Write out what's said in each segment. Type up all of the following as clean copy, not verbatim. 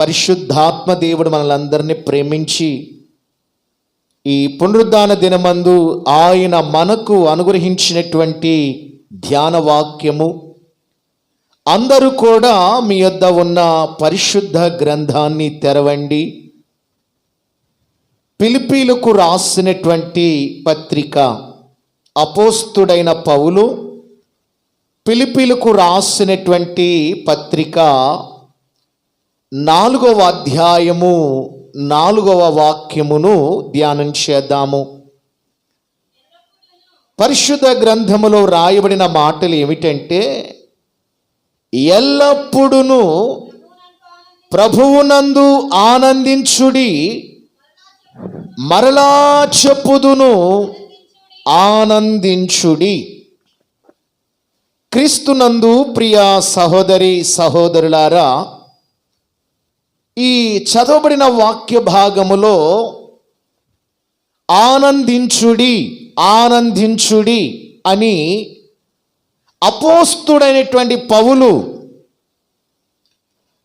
పరిశుద్ధాత్మ దేవుడు మనలందరినీ ప్రేమించి ఈ పునరుద్ధాన దినమందు ఆయన మనకు అనుగ్రహించినటువంటి ధ్యాన వాక్యము, అందరూ కూడా మీ యొద్ద ఉన్న పరిశుద్ధ గ్రంథాన్ని తెరవండి. ఫిలిప్పీలకు రాసినటువంటి పత్రిక, అపోస్తుడైన పౌలు ఫిలిప్పీలకు రాసినటువంటి పత్రిక 4వ అధ్యాయము 4వ వాక్యమును ధ్యానం చేద్దాము. పరిశుద్ధ గ్రంథములో రాయబడిన మాటలు ఏమిటంటే, ఎల్లప్పుడూ ప్రభువునందు ఆనందించుడి, మరలా చెప్పుదును ఆనందించుడి. క్రీస్తునందు ప్రియ సహోదరి సహోదరులారా, ఈ చదవబడిన వాక్య భాగములో ఆనందించుడి ఆనందించుడి అని అపోస్తుడైనటువంటి పౌలు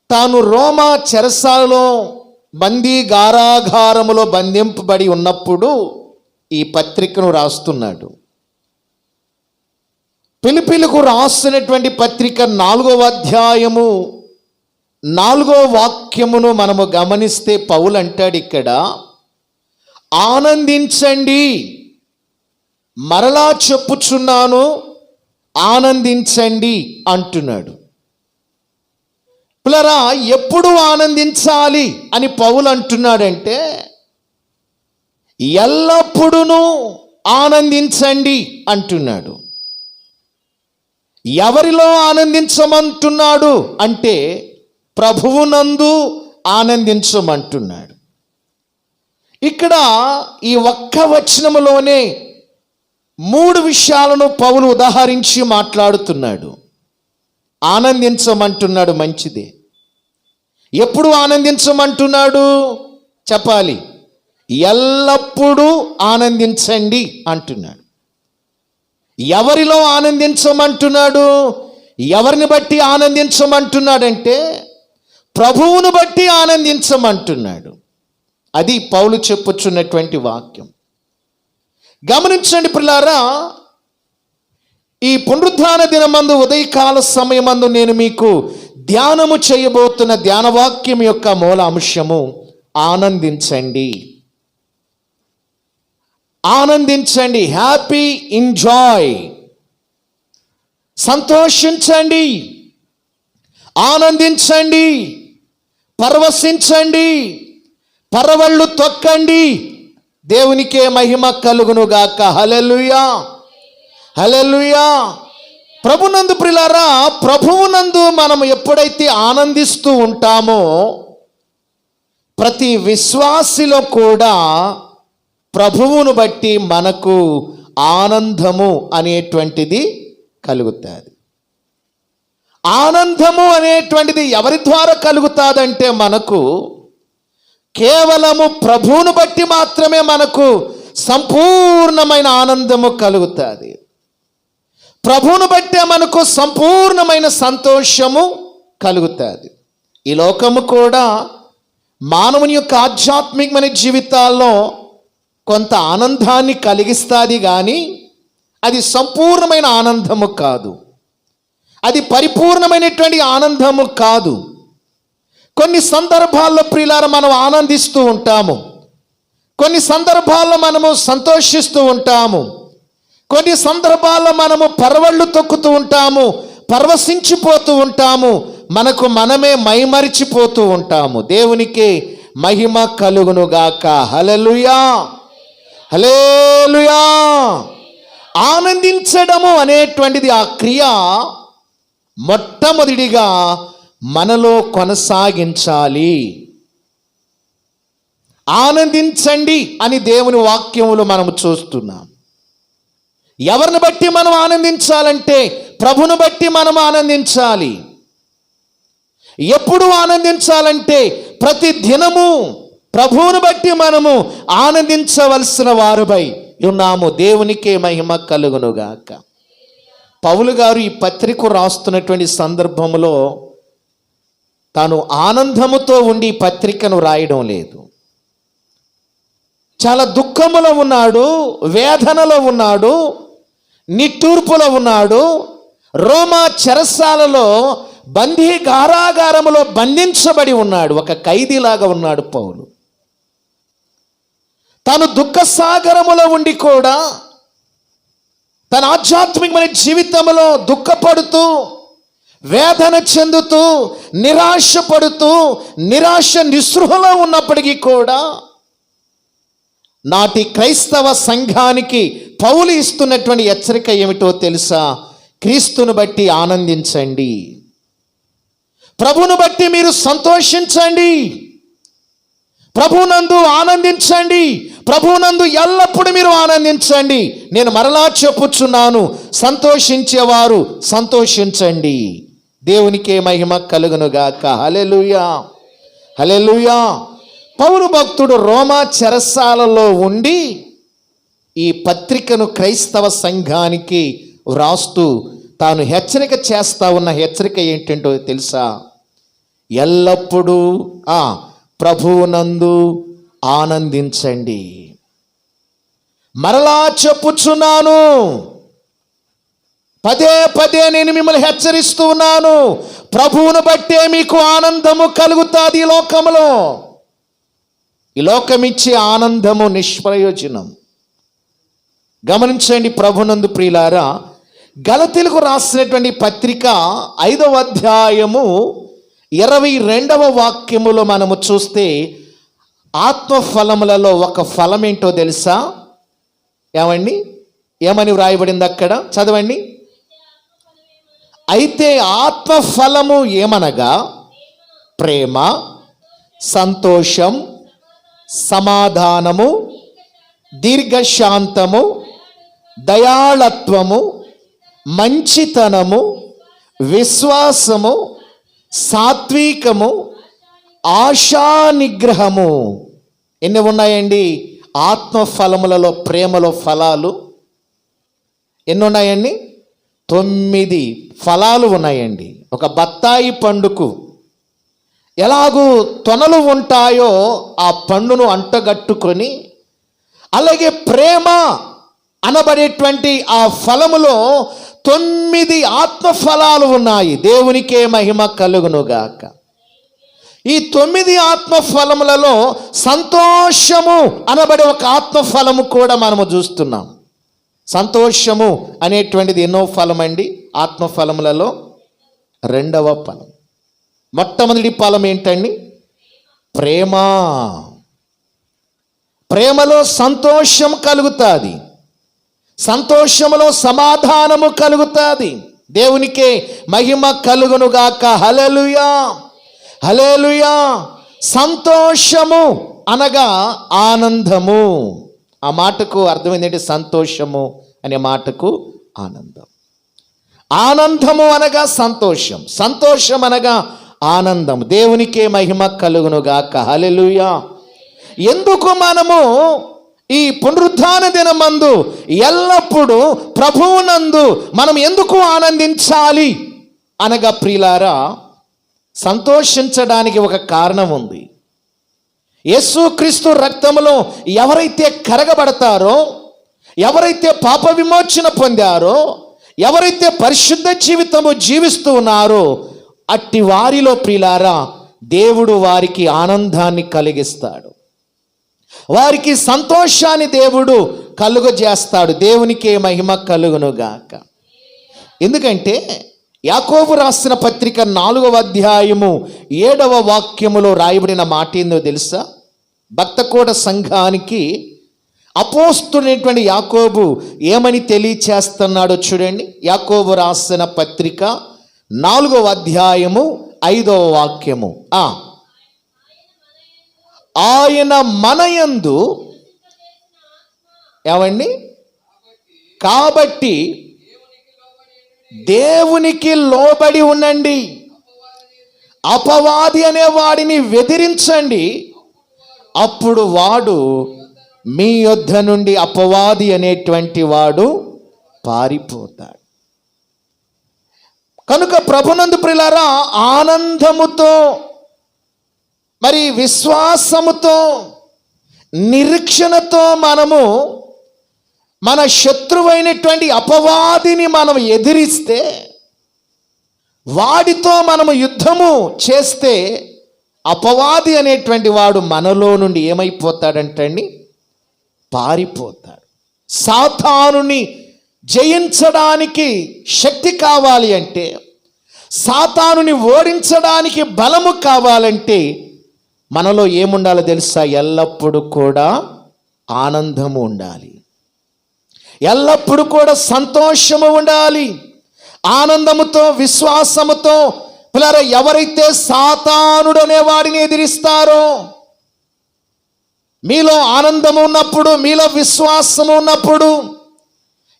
తాను రోమా చెరసాలలో బందీ గారాగారములో బంధింపబడి ఉన్నప్పుడు ఈ పత్రికను రాస్తున్నాడు. ఫిలిప్పీలకు రాసినటువంటి పత్రిక 4వ అధ్యాయము 4వ వాక్యమును మనము గమనిస్తే పౌలు అంటాడు ఇక్కడ, ఆనందించండి, మరలా చెప్పుచున్నాను ఆనందించండి అంటున్నాడు. పిల్లరా, ఎప్పుడు ఆనందించాలి అని పౌలు అంటున్నాడంటే, ఎల్లప్పుడూ ఆనందించండి అంటున్నాడు. ఎవరిలో ఆనందించమంటున్నాడు అంటే, ప్రభువునందు ఆనందించమంటున్నాడు. ఇక్కడ ఈ ఒక్క వచనములోనే 3 విషయాలను పౌలు ఉదాహరించి మాట్లాడుతున్నాడు. ఆనందించమంటున్నాడు, మంచిదే. ఎప్పుడు ఆనందించమంటున్నాడు చెప్పాలి, ఎల్లప్పుడూ ఆనందించండి అంటున్నాడు. ఎవరిలో ఆనందించమంటున్నాడు? ఎవరిని బట్టి ఆనందించమంటున్నాడంటే, ప్రభువును బట్టి ఆనందించమంటున్నాడు. అది పౌలు చెప్పుచున్నటువంటి వాక్యం. గమనించండి ప్రియులారా, ఈ పునరుద్ధాన దినమందు ఉదయకాల సమయమందు నేను మీకు ధ్యానము చేయబోతున్న ధ్యానవాక్యం యొక్క మూల అంశము ఆనందించండి. ఆనందించండి, హ్యాపీ, ఎంజాయ్, సంతోషించండి, ఆనందించండి, పరవశించండి, పరవళ్ళు తొక్కండి. దేవునికే మహిమ కలుగునుగాక. హల్లెలూయా, హల్లెలూయా. ప్రభునందు ప్రియులారా, ప్రభువునందు మనం ఎప్పుడైతే ఆనందిస్తూ ఉంటామో, ప్రతి విశ్వాసిలో కూడా ప్రభువును బట్టి మనకు ఆనందము అనేటువంటిది కలుగుతుంది. ఆనందము అనేటువంటిది ఎవరి ద్వారా కలుగుతుందంటే, మనకు కేవలము ప్రభువును బట్టి మాత్రమే మనకు సంపూర్ణమైన ఆనందము కలుగుతుంది. ప్రభువును బట్టే మనకు సంపూర్ణమైన సంతోషము కలుగుతుంది. ఈ లోకము కూడా మానవుని యొక్క ఆధ్యాత్మికమైన జీవితాల్లో కొంత ఆనందాన్ని కలిగిస్తుంది, కానీ అది సంపూర్ణమైన ఆనందము కాదు, అది పరిపూర్ణమైనటువంటి ఆనందము కాదు. కొన్ని సందర్భాల్లో ప్రియులారా మనం ఆనందిస్తూ ఉంటాము, కొన్ని సందర్భాల్లో మనము సంతోషిస్తూ ఉంటాము, కొన్ని సందర్భాల్లో మనము పరవళ్ళు తొక్కుతూ ఉంటాము, పరవశించిపోతూ ఉంటాము, మనకు మనమే మైమరిచిపోతూ ఉంటాము. దేవునికి మహిమ కలుగునుగాక. హల్లెలూయా, హల్లెలూయా. ఆనందించడము అనేటువంటిది, ఆ క్రియ మొట్టమొదటిగా మనలో కొనసాగించాలి. ఆనందించండి అని దేవుని వాక్యములో మనం చూస్తున్నాం. ఎవరిని బట్టి మనం ఆనందించాలంటే, ప్రభుని బట్టి మనం ఆనందించాలి. ఎప్పుడు ఆనందించాలంటే, ప్రతి దినము ప్రభువును బట్టి మనము ఆనందించవలసిన వారుపై ఉన్నాము. దేవునికే మహిమ కలుగునుగాక. పౌలు గారు ఈ పత్రిక రాస్తున్నటువంటి సందర్భంలో తాను ఆనందముతో ఉండి ఈ పత్రికను రాయడం లేదు. చాలా దుఃఖములో ఉన్నాడు, వేదనలో ఉన్నాడు, నిట్టూర్పులో ఉన్నాడు. రోమా చెరసాలలో బందీ కారాగారములో బంధించబడి ఉన్నాడు. ఒక ఖైదీలాగా ఉన్నాడు పౌలు. తాను దుఃఖ సాగరములో ఉండి కూడా తన ఆధ్యాత్మికమైన జీవితంలో దుఃఖపడుతూ, వేదన చెందుతూ, నిరాశపడుతూ, నిస్పృహలో ఉన్నప్పటికీ కూడా నాటి క్రైస్తవ సంఘానికి పౌలు ఇస్తున్నటువంటి హెచ్చరిక ఏమిటో తెలుసా? క్రీస్తును బట్టి ఆనందించండి, ప్రభువును బట్టి మీరు సంతోషించండి, ప్రభువునందు ఆనందించండి, ప్రభువునందు ఎల్లప్పుడూ మీరు ఆనందించండి. నేను మరలా చెప్పుచున్నాను, సంతోషించేవారు సంతోషించండి. దేవునికే మహిమ కలుగునుగాక. హల్లెలూయా, హల్లెలూయా. పౌలు భక్తుడు రోమా చెరసాలలో ఉండి ఈ పత్రికను క్రైస్తవ సంఘానికి వ్రాస్తూ తాను హెచ్చరిక చేస్తా ఉన్న హెచ్చరిక ఏంటంటో తెలుసా? ఎల్లప్పుడూ ప్రభువునందు ఆనందించండి. మరలా చెప్పుచున్నాను, పదే పదే నేను మిమ్మల్ని హెచ్చరిస్తూ ఉన్నాను, ప్రభువును బట్టే మీకు ఆనందము కలుగుతుంది. ఈ లోకంలో ఈ లోకమిచ్చే ఆనందము నిష్ప్రయోజనం. గమనించండి ప్రభునందు ప్రియులారా, గలతీలకు రాసినటువంటి పత్రిక 5వ అధ్యాయము 22వ వాక్యములో మనము చూస్తే ఆత్మఫలములలో ఒక ఫలం ఏంటో తెలుసా? ఏమని వ్రాయబడింది అక్కడ? చదవండి. అయితే ఆత్మఫలము ఏమనగా ప్రేమ, సంతోషం, సమాధానము, దీర్ఘశాంతము, దయాళత్వము, మంచితనము, విశ్వాసము, సాత్వికము, ఆశా నిగ్రహము. ఎన్ని ఉన్నాయండి ఆత్మఫలములలో? ప్రేమలో ఫలాలు ఎన్ని ఉన్నాయండి? 9 ఫలాలు ఉన్నాయండి. ఒక బత్తాయి పండుకు ఎలాగూ తొనలు ఉంటాయో ఆ పండును అంటగట్టుకొని, అలాగే ప్రేమ అనబడేటువంటి ఆ ఫలములో 9 ఆత్మఫలాలు ఉన్నాయి. దేవునికే మహిమ కలుగునుగాక. ఈ 9 ఆత్మఫలములలో సంతోషము అనబడే ఒక ఆత్మఫలము కూడా మనము చూస్తున్నాం. సంతోషము అనేటువంటిది ఎన్నో ఫలం అండి ఆత్మఫలములలో? 2వ ఫలం. మొట్టమొదటి ఫలం ఏంటండి? ప్రేమ. ప్రేమలో సంతోషం కలుగుతుంది, సంతోషములో సమాధానము కలుగుతుంది. దేవునికే మహిమ కలుగునుగాక. హల్లెలూయా, హల్లెలూయా. సంతోషము అనగా ఆనందము. ఆ మాటకు అర్థం ఏంటంటే సంతోషము అనే మాటకు ఆనందం. ఆనందము అనగా సంతోషం, సంతోషం అనగా ఆనందం. దేవునికే మహిమ కలుగునుగాక. హల్లెలూయా. ఎందుకు మనము ఈ పునరుద్ధాన దినమందు ఎల్లప్పుడూ ప్రభువునందు మనం ఎందుకు ఆనందించాలి అనగా ప్రియులారా, సంతోషించడానికి ఒక కారణం ఉంది. యేసుక్రీస్తు రక్తములో ఎవరైతే కరగబడతారో, ఎవరైతే పాప విమోచన పొందారో, ఎవరైతే పరిశుద్ధ జీవితము జీవిస్తూ ఉన్నారో అట్టి వారిలో ప్రియులారా దేవుడు వారికి ఆనందాన్ని కలిగిస్తాడు, వారికి సంతోషాన్ని దేవుడు కలుగజేస్తాడు. దేవునికే మహిమ కలుగునుగాక. ఎందుకంటే యాకోబు రాసిన పత్రిక 4వ అధ్యాయము 7వ వాక్యములో రాయబడిన మాట ఏందో తెలుసా? భక్తకోట సంఘానికి అపోస్తుడైనటువంటి యాకోబు ఏమని తెలియచేస్తున్నాడో చూడండి. యాకోబు రాసిన పత్రిక 4వ అధ్యాయము 5వ వాక్యము. ఆయన మనయందు కాబట్టి దేవునికి లోబడి ఉండండి, అపవాది అనే వాడిని వ్యతిరించండి, అప్పుడు వాడు మీ యొద్ద నుండి, అపవాది అనేటువంటి వాడు పారిపోతాడు. కనుక ప్రభునందు ప్రియులారా, ఆనందముతో మరి విశ్వాసముతో నిరీక్షణతో మనము మన శత్రువైనటువంటి అపవాదిని మనం ఎదిరిస్తే, వాడితో మనము యుద్ధము చేస్తే, అపవాది అనేటువంటి వాడు మనలో నుండి ఏమైపోతాడంటండి? పారిపోతాడు. సాతానుని జయించడానికి శక్తి కావాలి అంటే, సాతానుని ఓడించడానికి బలము కావాలంటే మనలో ఏముండాలో తెలుసా? ఎల్లప్పుడూ కూడా ఆనందము ఉండాలి, ఎల్లప్పుడూ కూడా సంతోషము ఉండాలి. ఆనందముతో విశ్వాసముతో పిల్లరా, ఎవరైతే సాతానుడు అనే వాడిని ఎదిరిస్తారో, మీలో ఆనందము ఉన్నప్పుడు, మీలో విశ్వాసము ఉన్నప్పుడు,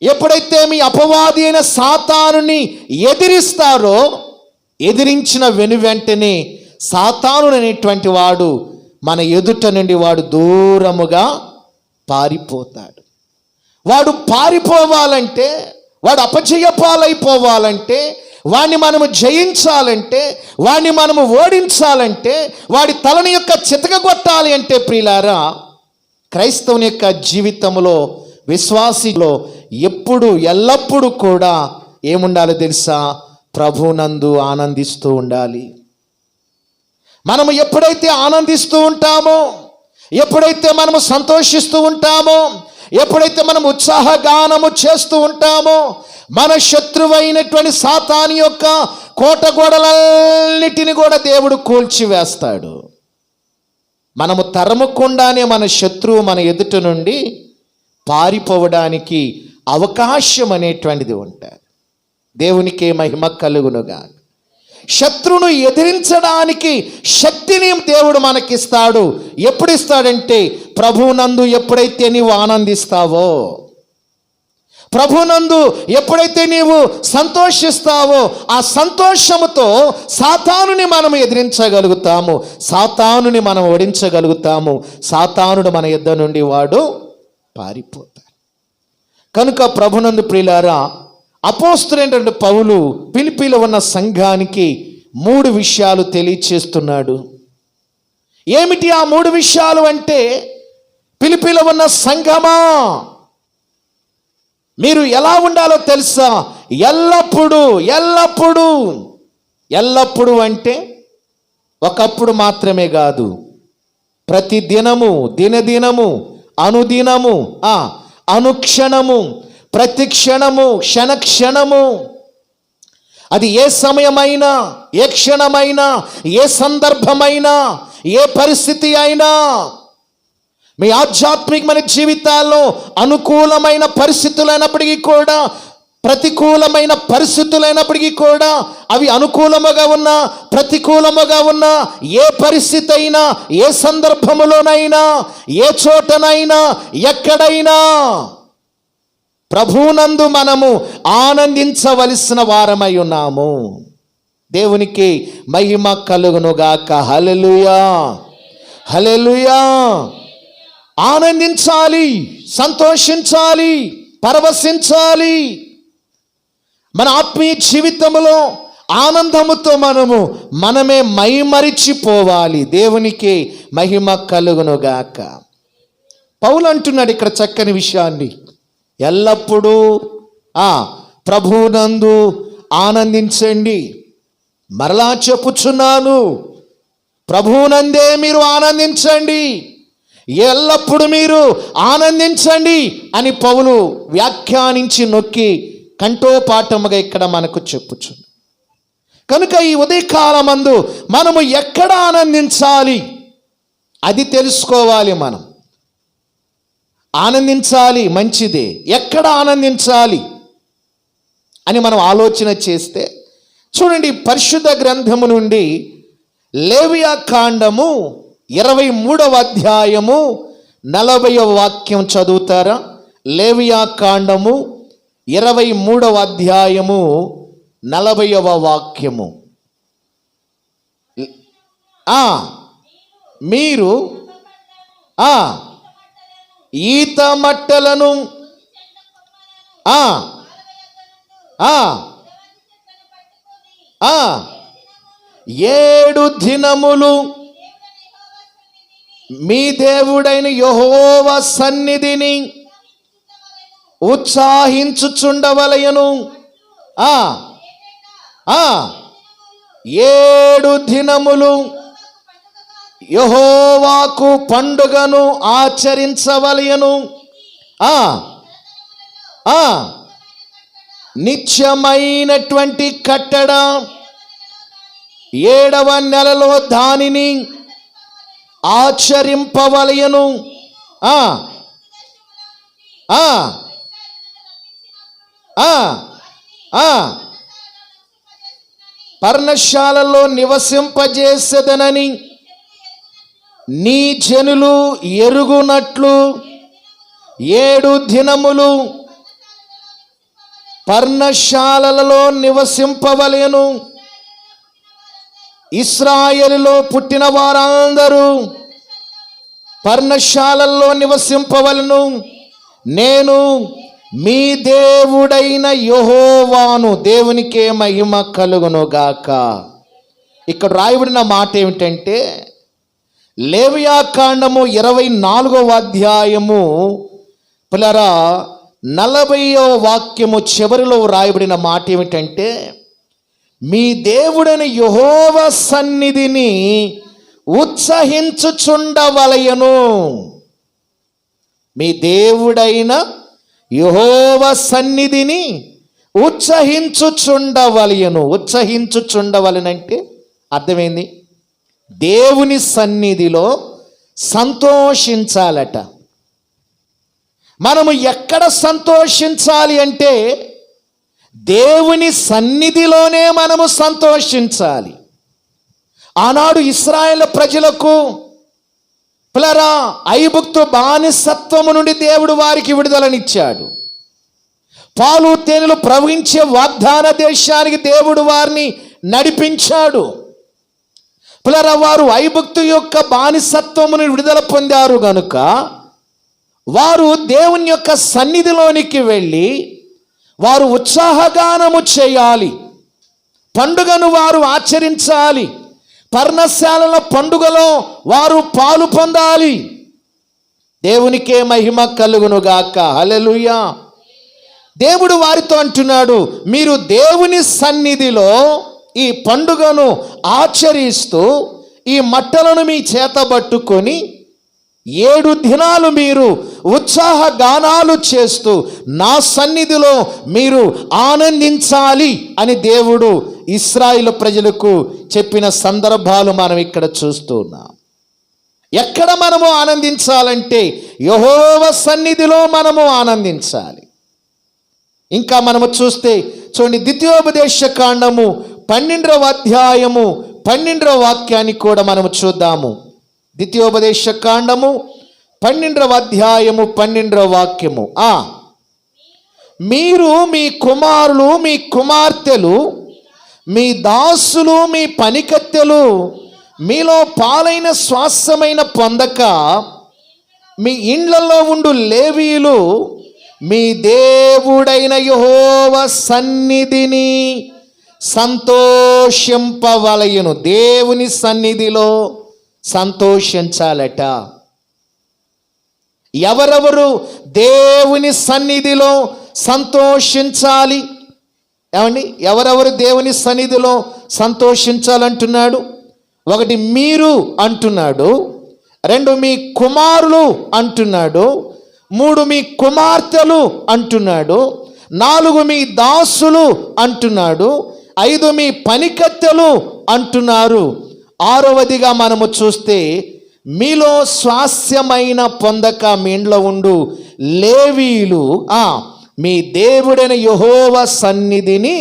ఎప్పుడైతే మీ అపవాది అయిన సాతానుని ఎదిరిస్తారో, ఎదిరించిన వెనువెంటనే సాతాను అనేటువంటి వాడు మన ఎదుట నుండి వాడు దూరముగా పారిపోతాడు. వాడు పారిపోవాలంటే, వాడు అపజయ పాలైపోవాలంటే, వాడిని మనము జయించాలంటే, వాడిని మనము ఓడించాలంటే, వాడి తలని యొక్క చితకగొట్టాలి అంటే ప్రియులారా, క్రైస్తవుని యొక్క జీవితంలో, విశ్వాసిలో ఎప్పుడు ఎల్లప్పుడూ కూడా ఏముండాలో తెలుసా? ప్రభునందు ఆనందిస్తూ ఉండాలి. మనము ఎప్పుడైతే ఆనందిస్తూ ఉంటామో, ఎప్పుడైతే మనము సంతోషిస్తూ ఉంటామో, ఎప్పుడైతే మనం ఉత్సాహగానము చేస్తూ ఉంటామో, మన శత్రువైనటువంటి సాతాను యొక్క కోట గోడలన్నిటిని కూడా దేవుడు కూల్చివేస్తాడు. మనము తరమకుండానే మన శత్రువు మన ఎదుట నుండి పారిపోవడానికి అవకాశం అనేటువంటిది ఉంటుంది. దేవునికే మహిమ కలుగునుగా. శత్రువును ఎదిరించడానికి శక్తిని దేవుడు మనకిస్తాడు. ఎప్పుడు ఇస్తాడంటే, ప్రభునందు ఎప్పుడైతే నీవు ఆనందిస్తావో, ప్రభునందు ఎప్పుడైతే నీవు సంతోషిస్తావో, ఆ సంతోషముతో సాతానుని మనం ఎదిరించగలుగుతాము, సాతానుని మనం ఓడించగలుగుతాము. సాతానుడు మన యుద్ధ నుండి వాడు పారిపోతాడు. కనుక ప్రభునందు ప్రియులారా, అపోస్తలుడైనటువంటి పౌలు ఫిలిప్పీలో ఉన్న సంఘానికి 3 విషయాలు తెలియచేస్తున్నాడు. ఏమిటి ఆ 3 విషయాలు అంటే, ఫిలిప్పీలో ఉన్న సంఘమా, మీరు ఎలా ఉండాలో తెలుసా? ఎల్లప్పుడూ ఎల్లప్పుడూ ఎల్లప్పుడూ అంటే ఒకప్పుడు మాత్రమే కాదు, ప్రతి దినము, దినదినము, అనుదినము, అనుక్షణము, ప్రతి క్షణము, క్షణక్షణము, అది ఏ సమయమైనా, ఏ క్షణమైనా, ఏ సందర్భమైనా, ఏ పరిస్థితి అయినా, మీ ఆధ్యాత్మికమైన జీవితాల్లో అనుకూలమైన పరిస్థితులైనప్పటికీ కూడా, ప్రతికూలమైన పరిస్థితులైనప్పటికీ కూడా, అవి అనుకూలముగా ఉన్నా ప్రతికూలముగా ఉన్నా, ఏ పరిస్థితి అయినా, ఏ సందర్భములోనైనా, ఏ చోటనైనా, ఎక్కడైనా ప్రభువునందు మనము ఆనందించవలసిన వారమై ఉన్నాము. దేవునికి మహిమ కలుగునుగాక. హల్లెలూయా, హల్లెలూయా. ఆనందించాలి, సంతోషించాలి, పరవశించాలి. మన ఆత్మీయ జీవితంలో ఆనందముతో మనమే మైమరిచిపోవాలి. దేవునికి మహిమ కలుగునుగాక. పౌలు అంటున్నాడు ఇక్కడ చక్కని విషయాన్ని, ఎల్లప్పుడూ ప్రభువునందు ఆనందించండి. మరలా చెప్పుచున్నాను, ప్రభువునందే మీరు ఆనందించండి, ఎల్లప్పుడూ మీరు ఆనందించండి అని పౌలు వ్యాఖ్యానించి నొక్కి కంఠోపాఠముగా ఇక్కడ మనకు చెప్పుచున్నాడు. కనుక ఈ ఉదయకాలమందు మనము ఎక్కడ ఆనందించాలి అది తెలుసుకోవాలి. మనం ఆనందించాలి, మంచిదే. ఎక్కడ ఆనందించాలి అని మనం ఆలోచన చేస్తే, చూడండి, పరిశుద్ధ గ్రంథము నుండి లేవియా కాండము 23వ అధ్యాయము 40వ వాక్యం చదువుతారా? లేవియా కాండము 23వ అధ్యాయము 40వ వాక్యము. మీరు ఈత మట్టలను 7 దినములు మీ దేవుడైన యెహోవా సన్నిధిని ఉత్సాహించుచుండవలెను. 7 దినములు యెహోవాకు పండుగను ఆచరించవలెను. నిత్యమైనటువంటి కట్టడ 7వ నెలలో దానిని ఆచరింపవలెను. పర్ణశాలలో నివసింపజేసేదనని నీ జనులు ఎరుగునట్లు 7 దినములు పర్ణశాలలో నివసింపవలెను. ఇశ్రాయేలులో పుట్టిన వారందరూ పర్ణశాలల్లో నివసింపవలెను. నేను మీ దేవుడైన యెహోవాను. దేవునికే మహిమ కలుగును గాక. ఇక్కడ రాయబడిన మాట ఏమిటంటే, లేవియాకాండము 24వ అధ్యాయము పిల్లరా 40వ వాక్యము చివరిలో రాయబడిన మాట ఏమిటంటే, మీ దేవుడైన యెహోవా సన్నిధిని ఉత్సహించుచుండవలెను. మీ దేవుడైన యెహోవా సన్నిధిని ఉత్సహించుచుండవలెను. ఉత్సహించుచుండవలెనంటే అర్థమైంది, దేవుని సన్నిధిలో సంతోషించాలట. మనము ఎక్కడ సంతోషించాలి అంటే దేవుని సన్నిధిలోనే మనము సంతోషించాలి. ఆనాడు ఇశ్రాయేలు ప్రజలకు పిల్లరా ఐగుప్తు బానిసత్వము నుండి దేవుడు వారికి విడుదలనిచ్చాడు. పాలు తేనెలు ప్రవహించే వాగ్దాన దేశానికి దేవుడు వారిని నడిపించాడు. పిల్లరా వారు ఐగుప్తు యొక్క బానిసత్వమును విడుదల పొందారు గనుక వారు దేవుని యొక్క సన్నిధిలోనికి వెళ్ళి వారు ఉత్సాహగానము చేయాలి. పండుగను వారు ఆచరించాలి. పర్ణశాలల పండుగలో వారు పాలు పొందాలి. దేవునికే మహిమ కలుగునుగాక. హల్లెలూయా. దేవుడు వారితో అంటున్నాడు, మీరు దేవుని సన్నిధిలో ఈ పండుగను ఆచరిస్తూ ఈ మట్టలను మీ చేత పట్టుకొని 7 దినాలు మీరు ఉత్సాహ గానాలు చేస్తూ నా సన్నిధిలో మీరు ఆనందించాలి అని దేవుడు ఇశ్రాయేలు ప్రజలకు చెప్పిన సందర్భాలు మనం ఇక్కడ చూస్తున్నాం. ఎక్కడ మనము ఆనందించాలంటే యెహోవా సన్నిధిలో మనము ఆనందించాలి. ఇంకా మనము చూస్తే చూడండి, ద్వితీయోపదేశ కాండము 12వ అధ్యాయము 12వ వాక్యాన్ని కూడా మనము చూద్దాము. ద్వితీయోపదేశ కాండము 12వ అధ్యాయము 12వ వాక్యము. మీరు మీ కుమారులు మీ కుమార్తెలు మీ దాసులు మీ పనికత్తెలు మీలో పాలైన శ్వాసమైన పొందక మీ ఇండ్లలో ఉండు లేవీయులు మీ దేవుడైన యెహోవా సన్నిధిని సంతోషింపవలయును. దేవుని సన్నిధిలో సంతోషించాలట. ఎవరెవరు దేవుని సన్నిధిలో సంతోషించాలి? ఏమండి, ఎవరెవరు దేవుని సన్నిధిలో సంతోషించాలంటున్నాడు? 1 మీరు అంటున్నాడు, 2 మీ కుమారులు అంటున్నాడు, 3 మీ కుమార్తెలు అంటున్నాడు, 4 మీ దాసులు అంటున్నాడు, 5 మీ పనికత్తెలు అంటున్నారు. 6వదిగా మనము చూస్తే మీలో స్వాస్యమైన పొందక మీ ఇంట్లో ఉండు లేవీయులు మీ దేవుడైన యెహోవా సన్నిధిని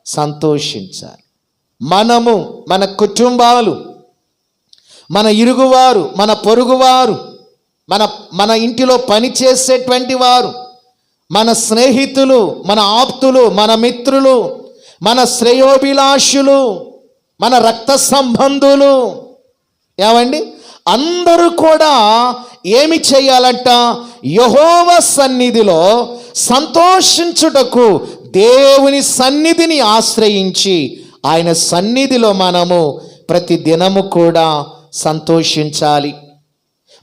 సంతోషించాలి. మనము మన కుటుంబాలు, మన ఇరుగువారు, మన పొరుగువారు, మన ఇంటిలో పనిచేసేటువంటి వారు, మన స్నేహితులు, మన ఆప్తులు, మన మిత్రులు, మన శ్రేయోభిలాషులు, మన రక్త సంబంధులు, ఏమండి అందరూ కూడా ఏమి చేయాలంట? యెహోవా సన్నిధిలో సంతోషించుటకు దేవుని సన్నిధిని ఆశ్రయించి ఆయన సన్నిధిలో మనము ప్రతి దినము కూడా సంతోషించాలి.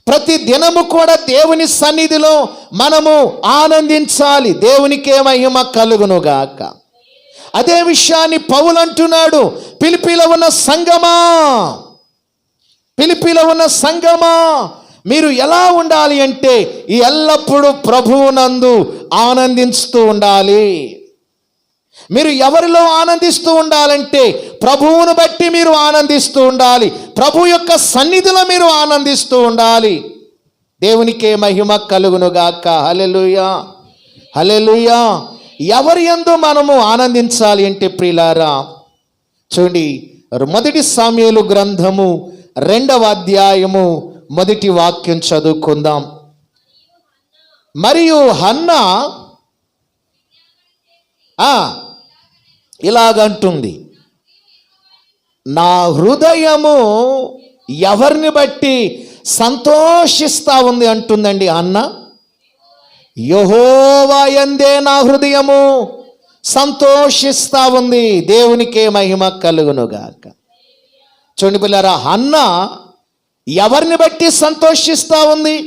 ప్రతి దినము కూడా దేవుని సన్నిధిలో మనము ఆనందించాలి. దేవునికే మహిమ కలుగునుగాక. అదే విషయాన్ని పౌలు అంటున్నాడు, ఫిలిప్పీలో ఉన్న సంగమా మీరు ఎలా ఉండాలి అంటే ఎల్లప్పుడూ ప్రభువునందు ఆనందిస్తూ ఉండాలి. మీరు ఎవరిలో ఆనందిస్తూ ఉండాలంటే ప్రభువును బట్టి మీరు ఆనందిస్తూ ఉండాలి. ప్రభు యొక్క సన్నిధిలో మీరు ఆనందిస్తూ ఉండాలి. దేవునికే మహిమ కలుగునుగాక. హల్లెలూయా, హల్లెలూయా. ఎవరి యందు మనము ఆనందించాలి అంటే ప్రియులారా, చూడండి, మొదటి సమూయేలు గ్రంథము 2వ అధ్యాయము 1వ వాక్యం చదువుకుందాం. మరియు హన్నా ఇలాగంటుంది, నా హృదయము ఎవరిని బట్టి సంతోషిస్తా ఉంది అంటుందండి హన్నా. యెహోవా యందే నా హృదయము సంతోషిస్తా ఉంది. దేవునికే మహిమ కలుగునుగాక. చూడండి పిల్లరా, హన్నా ఎవరిని బట్టి సంతోషిస్తా ఉంది?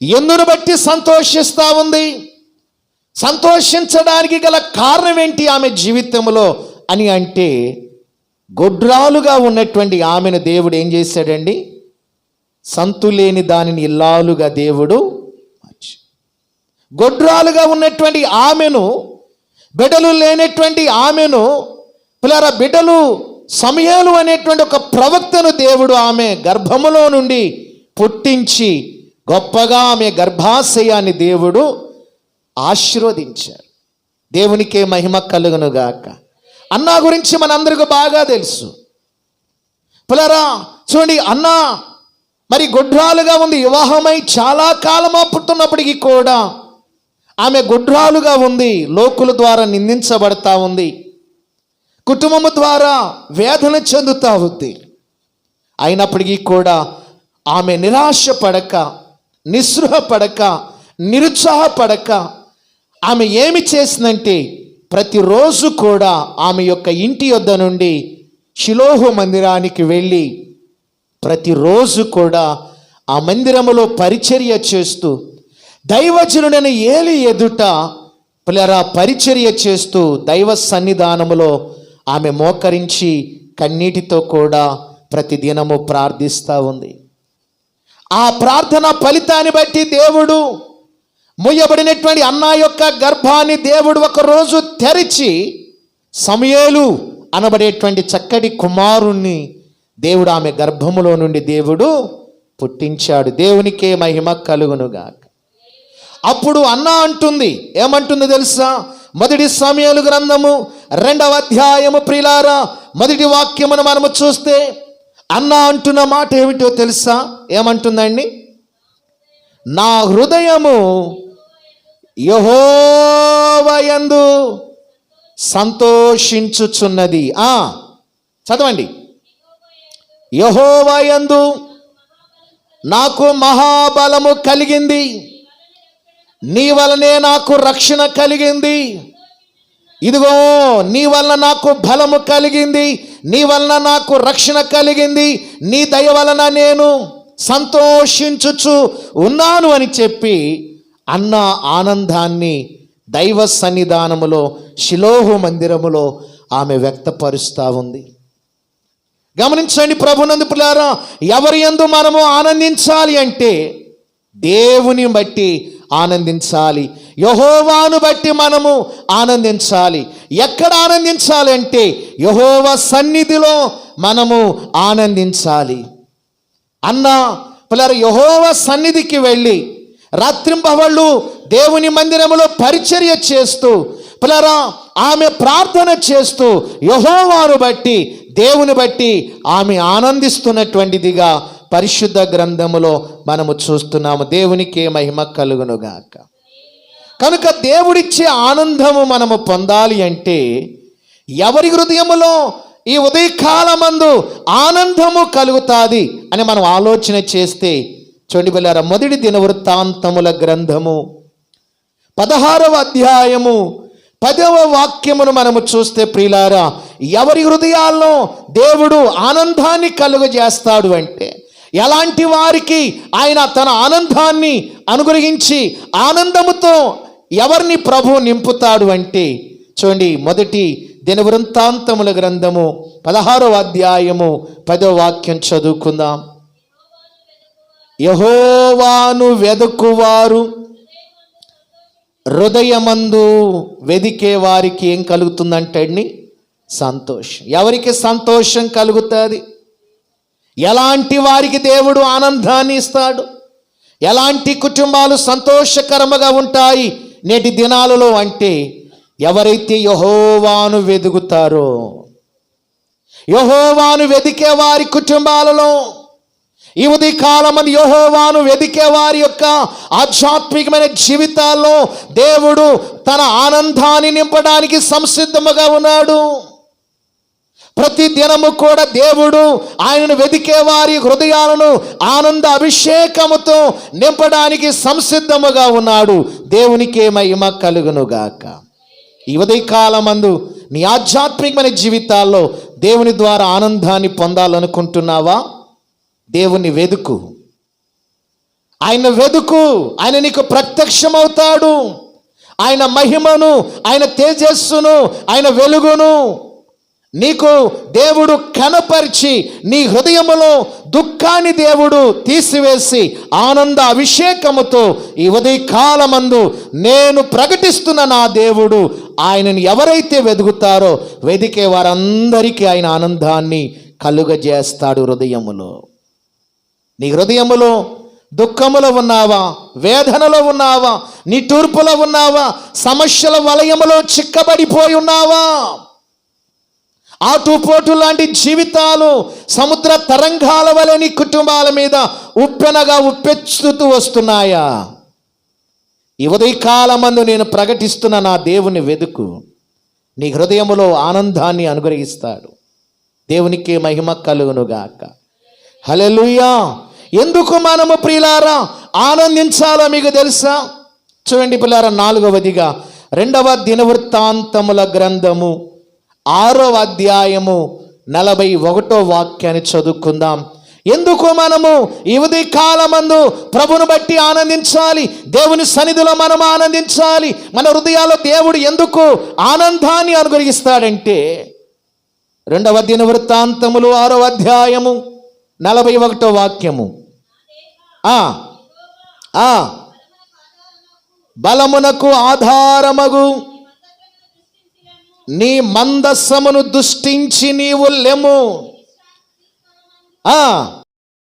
ఎందును బట్టి సంతోషిస్తా ఉంది? సంతోషించడానికి గల కారణం ఏంటి ఆమె జీవితంలో అని అంటే, గొడ్రాలుగా ఉన్నటువంటి ఆమెను దేవుడు ఏం చేశాడండి? సంతులేని దానిని ఇల్లాలుగా దేవుడు గొడ్రాలుగా ఉన్నటువంటి ఆమెను, బిడ్డలు లేనటువంటి ఆమెను, పిల్లరా బిడ్డలు సమూయేలు అనేటువంటి ఒక ప్రవక్తను దేవుడు ఆమె గర్భములో నుండి పుట్టించి గొప్పగా ఆమె గర్భాశయాన్ని దేవుడు ఆశీర్వదించారు. దేవునికే మహిమ కలుగునుగాక. అన్నా గురించి మనందరికీ బాగా తెలుసు. పిల్లరా చూడండి, అన్నా మరి గొడ్రాలుగా ఉంది, వివాహమై చాలా కాలం పుట్టున్నప్పటికీ కూడా ఆమె గొడ్రాలుగా ఉంది, లోకుల ద్వారా నిందించబడతా ఉంది, కుటుంబము ద్వారా వేదన చెందుతా ఉంది. అయినప్పటికీ కూడా ఆమె నిరాశపడక, నిస్పృహపడక, నిరుత్సాహపడక ఆమె ఏమి చేసిందంటే, ప్రతిరోజు కూడా ఆమె యొక్క ఇంటి యొద్ద నుండి షిలోహు మందిరానికి వెళ్ళి ప్రతిరోజు కూడా ఆ మందిరములో పరిచర్య చేస్తూ, దైవజనుడైన ఏలి ఎదుట పిల్లరా పరిచర్య చేస్తూ దైవ సన్నిధానములో ఆమె మోకరించి కన్నీటితో కూడా ప్రతిదినము ప్రార్థిస్తూ ఉంది. ఆ ప్రార్థన ఫలితాన్ని బట్టి దేవుడు మూయబడినటువంటి అన్నా యొక్క గర్భాన్ని దేవుడు ఒకరోజు తెరిచి సమూయేలు అనబడేటువంటి చక్కటి కుమారుణ్ణి దేవుడు ఆమె గర్భములో నుండి దేవుడు పుట్టించాడు. దేవునికే మహిమ కలుగునుగాక. అప్పుడు అన్నా అంటుంది, ఏమంటుందో తెలుసా? మొదటి సమూయేలు గ్రంథము 2వ అధ్యాయము ప్రియులారా 1వ వాక్యమును మనము చూస్తే అన్నా అంటున్న మాట ఏమిటో తెలుసా? ఏమంటుందండి? నా హృదయము యెహోవా యందు సంతోషించుచున్నది. చదవండి. యెహోవా యందు నాకు మహాబలము కలిగింది, నీ వలనే నాకు రక్షణ కలిగింది. ఇదిగో నీ వలన నాకు బలము కలిగింది, నీ వలన నాకు రక్షణ కలిగింది, నీ దయ వలన నేను సంతోషించుచు ఉన్నాను అని చెప్పి అన్న ఆనందాన్ని దైవ సన్నిధానములో షిలోహు మందిరములో ఆమె వ్యక్తపరుస్తూ ఉంది. గమనించండి ప్రభునందు పిల్లారా, ఎవరి యందు మనము ఆనందించాలి అంటే దేవుని బట్టి ఆనందించాలి, యెహోవాను బట్టి మనము ఆనందించాలి. ఎక్కడ ఆనందించాలి అంటే యెహోవా సన్నిధిలో మనము ఆనందించాలి. అన్న పిల్లలు యెహోవా సన్నిధికి వెళ్ళి రాత్రింబవళ్ళు దేవుని మందిరములో పరిచర్య చేస్తూ పిల్లరా ఆమె ప్రార్థన చేస్తూ యెహోవాను బట్టి దేవుని బట్టి ఆమె ఆనందిస్తున్నటువంటిదిగా పరిశుద్ధ గ్రంథములో మనము చూస్తున్నాము. దేవునికే మహిమ కలుగునుగాక. కనుక దేవుడిచ్చే ఆనందము మనము పొందాలి అంటే ఎవరి హృదయములో ఈ ఉదయకాలమందు ఆనందము కలుగుతాది అని మనం ఆలోచన చేస్తే చూడండి పిల్లరా, మొదటి దినవృత్తాంతముల గ్రంథము 16వ అధ్యాయము 10వ వాక్యమును మనము చూస్తే ప్రియులారా, ఎవరి హృదయాల్లో దేవుడు ఆనందాన్ని కలుగజేస్తాడు అంటే, ఎలాంటి వారికి ఆయన తన ఆనందాన్ని అనుగ్రహించి ఆనందముతో ఎవరిని ప్రభు నింపుతాడు అంటే, చూడండి, మొదటి దినవృత్తాంతముల గ్రంథము 16వ అధ్యాయము 10వ వాక్యం చదువుకుందాం. యెహోవాను వెదకువారు హృదయమందు వెదికే వారికి ఏం కలుగుతుందంటే సంతోషం. ఎవరికి సంతోషం కలుగుతుంది? ఎలాంటి వారికి దేవుడు ఆనందాన్ని ఇస్తాడు? ఎలాంటి కుటుంబాలు సంతోషకరముగా ఉంటాయి నేటి దినాలలో అంటే, ఎవరైతే యెహోవాను వెదుగుతారో, యెహోవాను వెదికే వారి కుటుంబాలలో ఈ ఉదయకాలమందు యెహోవాను వెదికే వారి యొక్క ఆధ్యాత్మికమైన జీవితాల్లో దేవుడు తన ఆనందాన్ని నింపడానికి సంసిద్ధముగా ఉన్నాడు. ప్రతి దినము కూడా దేవుడు ఆయనను వెదికే వారి హృదయాలను ఆనంద అభిషేకముతో నింపడానికి సంసిద్ధముగా ఉన్నాడు. దేవునికే మహిమ కలుగునుగాక. ఈ ఉదయకాలమందు నీ ఆధ్యాత్మికమైన జీవితాల్లో దేవుని ద్వారా ఆనందాన్ని పొందాలనుకుంటున్నావా? దేవుని వెదుకు, ఆయన వెదుకు. ఆయన నీకు ప్రత్యక్షమవుతాడు. ఆయన మహిమను, ఆయన తేజస్సును, ఆయన వెలుగును నీకు దేవుడు కనపరిచి, నీ హృదయములో దుఃఖాన్ని దేవుడు తీసివేసి ఆనంద అభిషేకముతో ఈ ఉదయకాలమందు నేను ప్రకటిస్తున్న నా దేవుడు ఆయనను ఎవరైతే వెదుగుతారో వెదికే వారందరికీ ఆయన ఆనందాన్ని కలుగజేస్తాడు. హృదయములో, నీ హృదయములో దుఃఖములో ఉన్నావా? వేదనలో ఉన్నావా? నిట్టూర్పులో ఉన్నావా? సమస్యల వలయములో చిక్కబడిపోయి ఉన్నావా? ఆటుపోటు లాంటి జీవితాలు సముద్ర తరంగాల వలె నీ కుటుంబాల మీద ఉప్పెనగా ఉప్పెచ్చుతూ వస్తున్నాయా? ఈ ఉదయకాలమందు నేను ప్రకటిస్తున్న నా దేవుని వెదుకు, నీ హృదయములో ఆనందాన్ని అనుగ్రహిస్తాడు. దేవునికి మహిమ కలుగునుగాక. హల్లెలూయా. ఎందుకు మనము ప్రియులారా ఆనందించాలో మీకు తెలుసా? చూడండి ప్రియులారా, 4వదిగా 2వ దినవృత్తాంతముల గ్రంథము 6వ అధ్యాయము 41వ వాక్యాన్ని చదువుకుందాం. ఎందుకు మనము ఈ ఉదయకాలమందు ప్రభుని బట్టి ఆనందించాలి? దేవుని సన్నిధిలో మనం ఆనందించాలి. మన హృదయాల్లో దేవుడు ఎందుకు ఆనందాన్ని అనుగ్రహిస్తాడంటే, 2వ దినవృత్తాంతములు 6వ అధ్యాయము 41వ వాక్యము. బలమునకు ఆధారమగు నీ మందస్సమును దృష్టించి నీవు లెమ్ము.